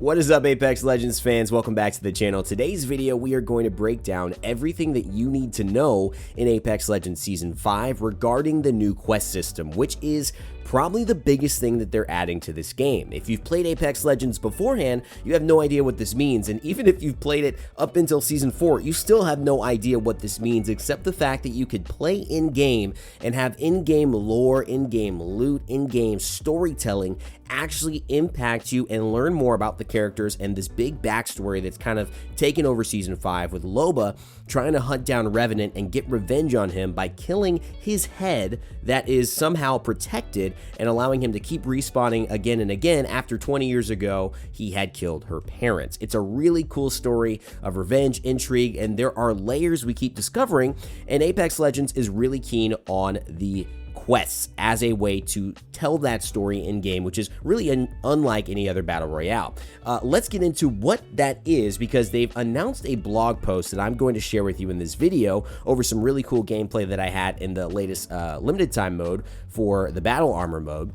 What is up, Apex Legends fans? Welcome back to the channel. Today's video, we are going to break down everything that you need to know in Apex Legends Season 5 regarding the new quest system, which is probably the biggest thing that they're adding to this game. If you've played Apex Legends beforehand, you have no idea what this means, and even if you've played it up until Season 4, you still have no idea what this means, except the fact that you could play in-game and have in-game lore, in-game loot, in-game storytelling actually impact you and learn more about the characters and this big backstory that's kind of taken over Season 5 with Loba trying to hunt down Revenant and get revenge on him by killing his head that is somehow protected and allowing him to keep respawning again and again after 20 years ago he had killed her parents. It's a really cool story of revenge, intrigue, and there are layers we keep discovering, and Apex Legends is really keen on the quests as a way to tell that story in game, which is really unlike any other battle royale. Let's get into what that is, because they've announced a blog post that I'm going to share with you in this video over some really cool gameplay that I had in the latest limited time mode for the battle armor mode.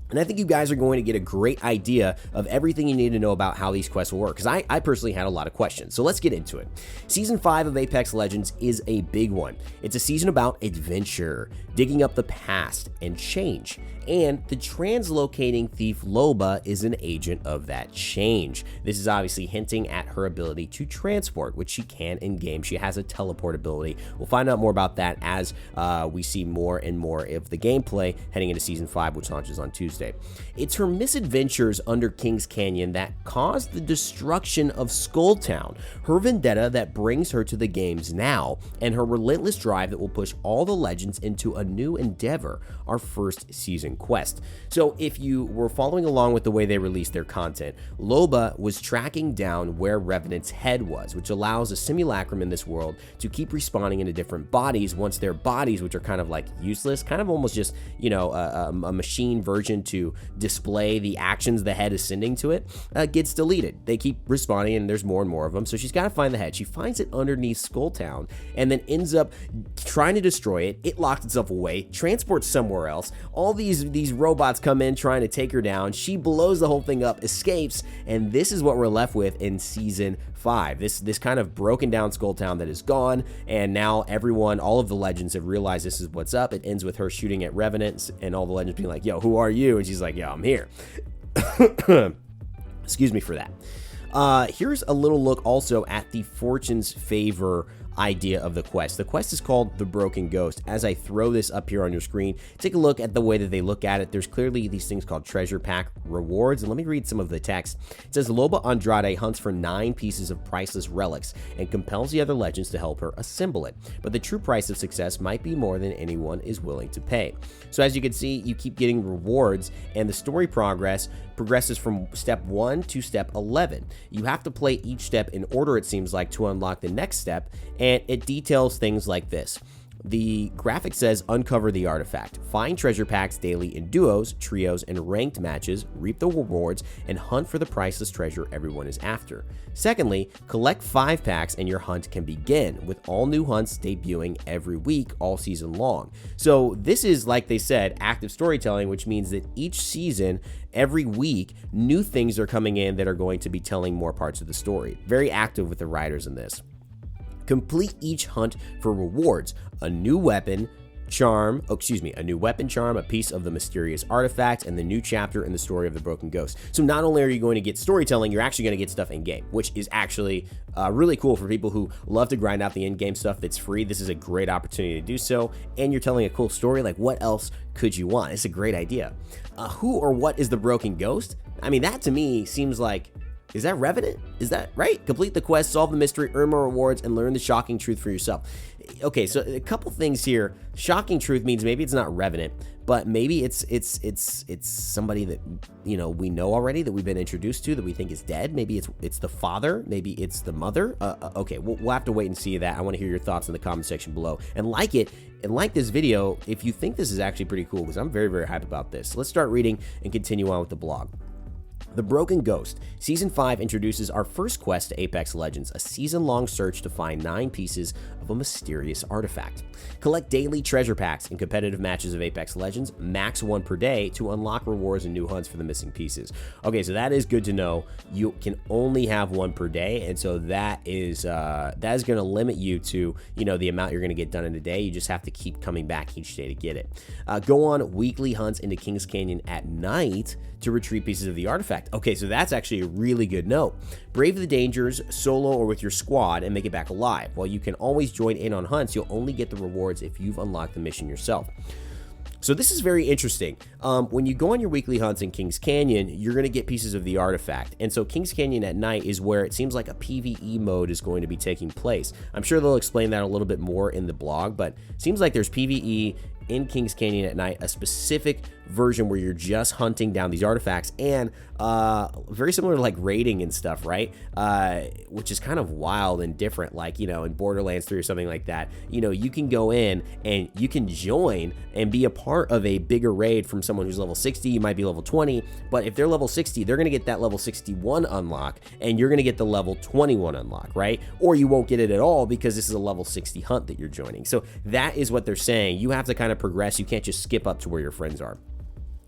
And I think you guys are going to get a great idea of everything you need to know about how these quests will work, because I personally had a lot of questions. So let's get into it. Season 5 of Apex Legends is a big one. It's a season about adventure, digging up the past, and change. And the translocating thief Loba is an agent of that change. This is obviously hinting at her ability to transport, which she can in-game. She has a teleport ability. We'll find out more about that as we see more and more of the gameplay heading into Season 5, which launches on Tuesday. It's her misadventures under Kings Canyon that caused the destruction of Skulltown, her vendetta that brings her to the games now, and her relentless drive that will push all the legends into a new endeavor, our first season quest. So if you were following along with the way they released their content, Loba was tracking down where Revenant's head was, which allows a simulacrum in this world to keep respawning into different bodies once their bodies, which are kind of like useless, kind of almost just, you know, a machine version to display the actions the head is sending to it, gets deleted. They keep respawning and there's more and more of them, so she's got to find the head. She finds it underneath Skulltown and then ends up trying to destroy it. It locks itself away, transports somewhere else. All these robots come in trying to take her down. She blows the whole thing up, escapes, and this is what we're left with in Season 5. This kind of broken down Skulltown that is gone, and now everyone, all of the legends have realized this is what's up. It ends with her shooting at Revenant and all the legends being like, yo, who are you? And she's like, yo, I'm here. Excuse me for that. Here's a little look also at the Fortune's Favor idea of the quest. The quest is called The Broken Ghost. As I throw this up here on your screen, take a look at the way that they look at it. There's clearly these things called treasure pack rewards, and let me read some of the text. It says, Loba Andrade hunts for 9 pieces of priceless relics and compels the other legends to help her assemble it, but the true price of success might be more than anyone is willing to pay. So as you can see, you keep getting rewards, and the story progresses from step 1 to step 11. You have to play each step in order, it seems like, to unlock the next step, and it details things like this. The graphic says, uncover the artifact, find treasure packs daily in duos, trios, and ranked matches, reap the rewards, and hunt for the priceless treasure everyone is after. Secondly, collect 5 packs and your hunt can begin, with all new hunts debuting every week all season long. So this is, like they said, active storytelling, which means that each season, every week, new things are coming in that are going to be telling more parts of the story. Very active with the writers in this. Complete each hunt for rewards, a new weapon charm, a piece of the mysterious artifact, and the new chapter in the story of the Broken Ghost. So not only are you going to get storytelling, you're actually going to get stuff in game, which is actually really cool for people who love to grind out the in-game stuff that's free. This is a great opportunity to do so, and you're telling a cool story. Like, what else could you want? It's a great idea. Who or what is the Broken Ghost? I mean, that to me seems like, is that Revenant? Is that right? Complete the quest, solve the mystery, earn more rewards, and learn the shocking truth for yourself. Okay, so a couple things here. Shocking truth means maybe it's not Revenant, but maybe it's somebody that, you know, we know already, that we've been introduced to, that we think is dead. Maybe it's the father. Maybe it's the mother. Okay, we'll have to wait and see that. I want to hear your thoughts in the comment section below, and like it. And like this video if you think this is actually pretty cool, because I'm very, very hyped about this. Let's start reading and continue on with the blog. The Broken Ghost. Season 5 introduces our first quest to Apex Legends, a season-long search to find 9 pieces of a mysterious artifact. Collect daily treasure packs in competitive matches of Apex Legends, max 1 per day, to unlock rewards and new hunts for the missing pieces. Okay, so that is good to know. You can only have 1 per day, and so that is going to limit you to, the amount you're going to get done in a day. You just have to keep coming back each day to get it. Go on weekly hunts into Kings Canyon at night to retrieve pieces of the artifact. Okay, so that's actually a really good note. Brave the dangers solo or with your squad and make it back alive. While you can always join in on hunts, you'll only get the rewards if you've unlocked the mission yourself. So this is very interesting. When you go on your weekly hunts in Kings Canyon, you're going to get pieces of the artifact. And so Kings Canyon at night is where it seems like a PvE mode is going to be taking place. I'm sure they'll explain that a little bit more in the blog, but it seems like there's PvE in Kings Canyon at night, a specific version where you're just hunting down these artifacts, and very similar to like raiding and stuff, right? Which is kind of wild and different, like, in Borderlands 3 or something like that. You can go in and you can join and be a part of a bigger raid from someone who's level 60. You might be level 20, but if they're level 60, they're going to get that level 61 unlock, and you're going to get the level 21 unlock, right? Or you won't get it at all because this is a level 60 hunt that you're joining. So that is what they're saying. You have to kind of progress. You can't just skip up to where your friends are.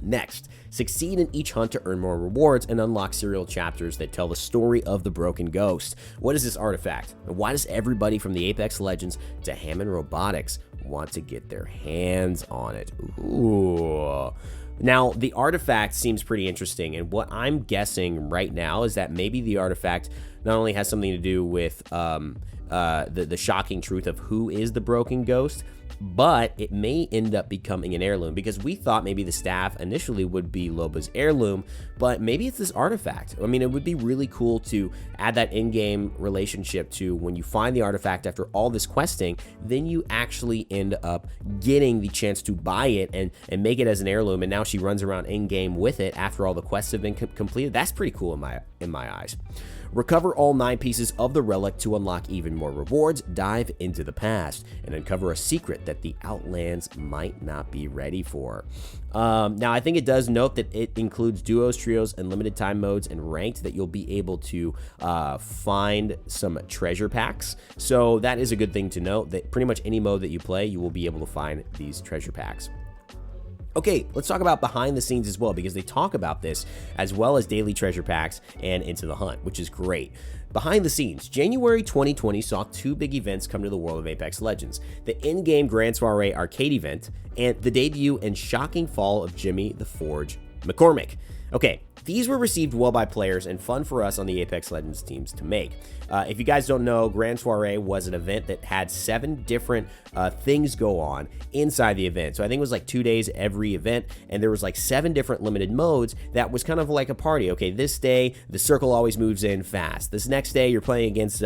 Next, succeed in each hunt to earn more rewards and unlock serial chapters that tell the story of the Broken Ghost. What is this artifact? And why does everybody from the Apex Legends to Hammond Robotics want to get their hands on it? Ooh. Now, the artifact seems pretty interesting, and what I'm guessing right now is that maybe the artifact not only has something to do with the shocking truth of who is the Broken Ghost, but it may end up becoming an heirloom, because we thought maybe the staff initially would be Loba's heirloom, but maybe it's this artifact. I mean, it would be really cool to add that in-game relationship to when you find the artifact after all this questing, then you actually end up getting the chance to buy it and make it as an heirloom, and now she runs around in-game with it after all the quests have been completed. That's pretty cool in my eyes. Recover all 9 pieces of the relic to unlock even more rewards, dive into the past, and uncover a secret that the Outlands might not be ready for. Now, I think it does note that it includes duos, trios, and limited time modes and ranked, that you'll be able to find some treasure packs. So that is a good thing to note, that pretty much any mode that you play, you will be able to find these treasure packs. Okay, let's talk about behind the scenes as well, because they talk about this as well as daily treasure packs and Into the Hunt, which is great. Behind the scenes, January 2020 saw 2 big events come to the world of Apex Legends: the in-game Grand Soiree arcade event and the debut and shocking fall of Jimmy the Forge McCormick. Okay, these were received well by players and fun for us on the Apex Legends teams to make. If you guys don't know, Grand Soiree was an event that had 7 different things go on inside the event. So I think it was like 2 days every event, and there was like 7 different limited modes that was kind of like a party. Okay, this day, the circle always moves in fast. This next day, you're playing against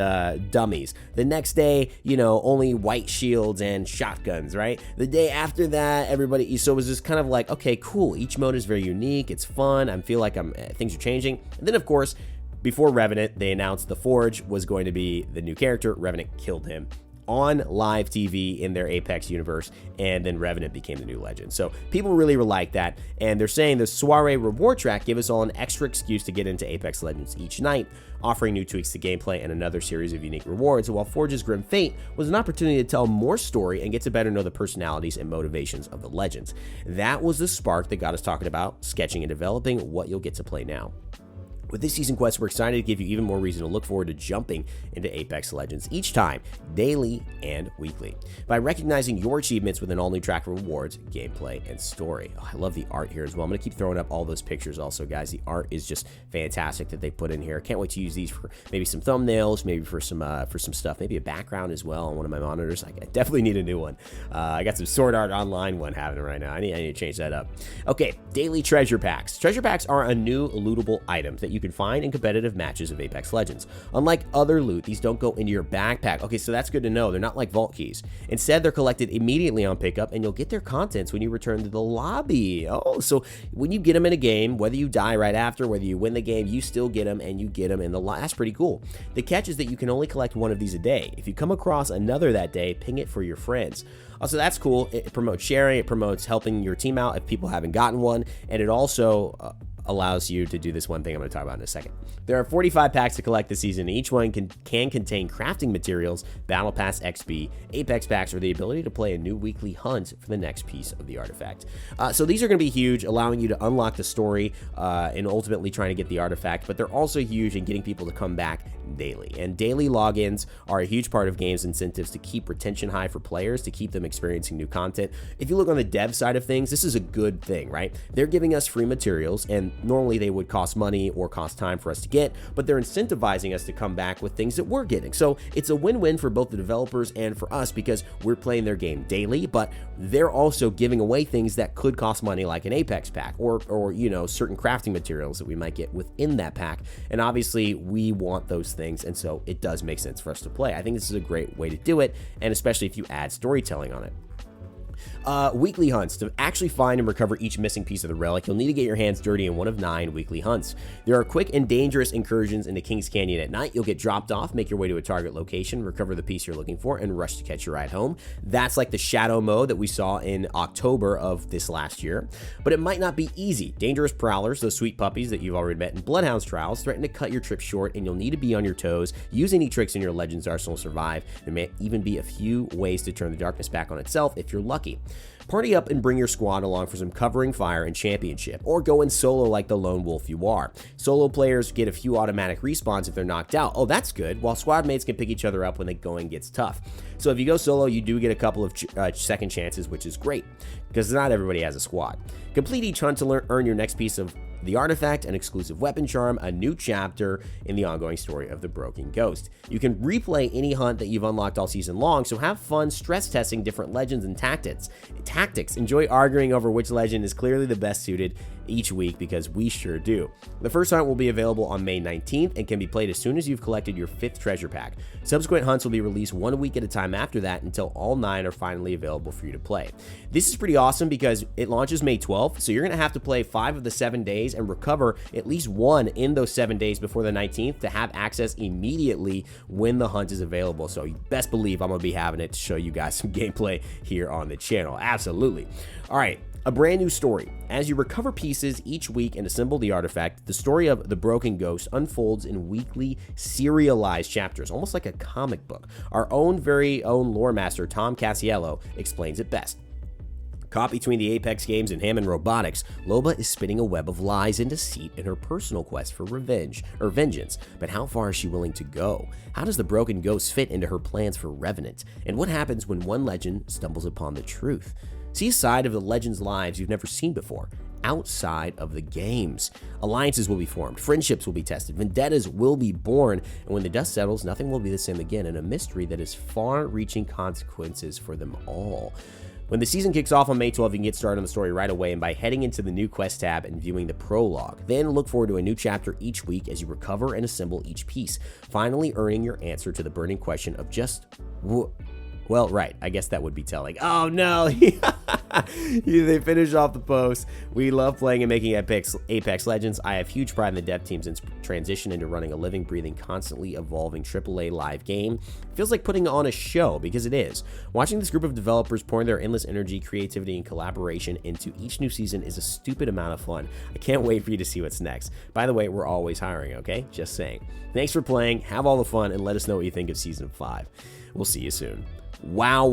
dummies. The next day, only white shields and shotguns, right? The day after that, everybody, so it was just kind of like, okay, cool. Each mode is very unique. It's fun. I feel like things are changing. And then, of course, before Revenant, they announced the Forge was going to be the new character. Revenant killed him on live TV in their Apex universe, and then Revenant became the new legend. So people really like that, and they're saying the Soiree reward track give us all an extra excuse to get into Apex Legends each night, offering new tweaks to gameplay and another series of unique rewards, while Forge's Grim Fate was an opportunity to tell more story and get to better know the personalities and motivations of the legends. That was the spark that got us talking about sketching and developing what you'll get to play now. With this season quest, we're excited to give you even more reason to look forward to jumping into Apex Legends each time, daily and weekly, by recognizing your achievements with an all-new track of rewards, gameplay, and story. Oh, I love the art here as well. I'm going to keep throwing up all those pictures also, guys. The art is just fantastic that they put in here. Can't wait to use these for maybe some thumbnails, maybe for some stuff, maybe a background as well on one of my monitors. I definitely need a new one. I got some Sword Art Online one happening right now. I need to change that up. Okay, daily treasure packs. Treasure packs are a new lootable item that you can find in competitive matches of Apex Legends. Unlike other loot, these don't go into your backpack. Okay, so that's good to know. They're not like vault keys. Instead, they're collected immediately on pickup, and you'll get their contents when you return to the lobby. Oh, so when you get them in a game, whether you die right after, whether you win the game, you still get them, and you get them in the lobby. That's pretty cool. The catch is that you can only collect one of these a day. If you come across another that day, ping it for your friends. Also, that's cool. It promotes sharing. It promotes helping your team out if people haven't gotten one, and it also allows you to do this one thing I'm going to talk about in a second. There are 45 packs to collect this season, and each one can contain crafting materials, Battle Pass XP, Apex packs, or the ability to play a new weekly hunt for the next piece of the artifact. So these are going to be huge, allowing you to unlock the story and ultimately trying to get the artifact, but they're also huge in getting people to come back daily. And daily logins are a huge part of games' incentives to keep retention high for players, to keep them experiencing new content. If you look on the dev side of things, this is a good thing, right? They're giving us free materials, and normally they would cost money or cost time for us to get, but they're incentivizing us to come back with things that we're getting. So it's a win-win for both the developers and for us because we're playing their game daily, but they're also giving away things that could cost money, like an Apex pack or you know, certain crafting materials that we might get within that pack. And obviously we want those things, and so it does make sense for us to play. I think this is a great way to do it, and especially if you add storytelling on it. Weekly hunts. To actually find and recover each missing piece of the relic, you'll need to get your hands dirty in one of 9 weekly hunts. There are quick and dangerous incursions into Kings Canyon at night. You'll get dropped off, make your way to a target location, recover the piece you're looking for, and rush to catch your ride home. That's like the shadow mode that we saw in October of this last year. But it might not be easy. Dangerous prowlers, those sweet puppies that you've already met in Bloodhound's trials, threaten to cut your trip short, and you'll need to be on your toes, use any tricks in your Legends arsenal to survive. There may even be a few ways to turn the darkness back on itself if you're lucky. Party up and bring your squad along for some covering fire and championship, or go in solo like the lone wolf you are. Solo players get a few automatic respawns if they're knocked out. Oh, that's good, while squad mates can pick each other up when the going gets tough. So if you go solo, you do get a couple of second chances, which is great, because not everybody has a squad. Complete each hunt to earn your next piece of the artifact, an exclusive weapon charm, a new chapter in the ongoing story of the Broken Ghost. You can replay any hunt that you've unlocked all season long, so have fun stress testing different legends and tactics. Enjoy arguing over which legend is clearly the best suited each week, because we sure do. The first hunt will be available on May 19th and can be played as soon as you've collected your 5th treasure pack. Subsequent hunts will be released 1 week at a time after that until all 9 are finally available for you to play. This is pretty awesome because it launches May 12th, so you're going to have to play 5 of the 7 days and recover at least 1 in those 7 days before the 19th to have access immediately when the hunt is available. So you best believe I'm going to be having it to show you guys some gameplay here on the channel. Absolutely. All right. A brand new story. As you recover pieces each week and assemble the artifact, the story of the Broken Ghost unfolds in weekly serialized chapters, almost like a comic book. Our very own lore master, Tom Casiello, explains it best. Caught between the Apex games and Hammond Robotics, Loba is spinning a web of lies and deceit in her personal quest for vengeance. But how far is she willing to go? How does the Broken Ghost fit into her plans for Revenant? And what happens when one legend stumbles upon the truth? See a side of the Legends' lives you've never seen before, outside of the games. Alliances will be formed, friendships will be tested, vendettas will be born, and when the dust settles, nothing will be the same again in a mystery that has far-reaching consequences for them all. When the season kicks off on May 12th, you can get started on the story right away and by heading into the new quest tab and viewing the prologue. Then look forward to a new chapter each week as you recover and assemble each piece, finally earning your answer to the burning question of just well, right, I guess that would be telling. Oh no, they finish off the post. We love playing and making Apex Legends. I have huge pride in the dev team's transition into running a living, breathing, constantly evolving AAA live game. It feels like putting on a show, because it is. Watching this group of developers pouring their endless energy, creativity, and collaboration into each new season is a stupid amount of fun. I can't wait for you to see what's next. By the way, we're always hiring, okay? Just saying. Thanks for playing, have all the fun, and let us know what you think of Season 5. We'll see you soon. Wow,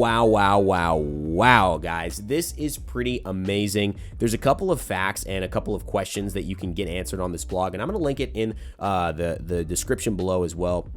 guys. This is pretty amazing. There's a couple of facts and a couple of questions that you can get answered on this blog, and I'm going to link it in the description below as well,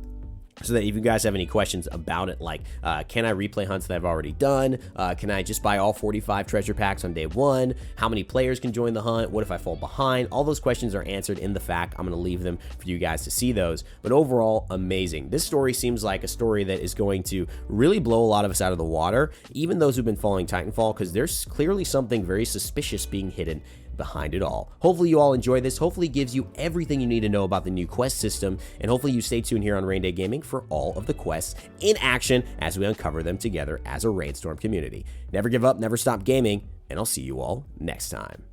so that if you guys have any questions about it, like can I replay hunts that I've already done? Can I just buy all 45 treasure packs on day 1? How many players can join the hunt? What if I fall behind? All those questions are answered in the fact. I'm going to leave them for you guys to see those. But overall, amazing. This story seems like a story that is going to really blow a lot of us out of the water, even those who've been following Titanfall, because there's clearly something very suspicious being hidden behind it all. Hopefully you all enjoy this. Hopefully it gives you everything you need to know about the new quest system, and hopefully you stay tuned here on Rain Day Gaming for all of the quests in action as we uncover them together as a Rainstorm community. Never give up, never stop gaming, and I'll see you all next time.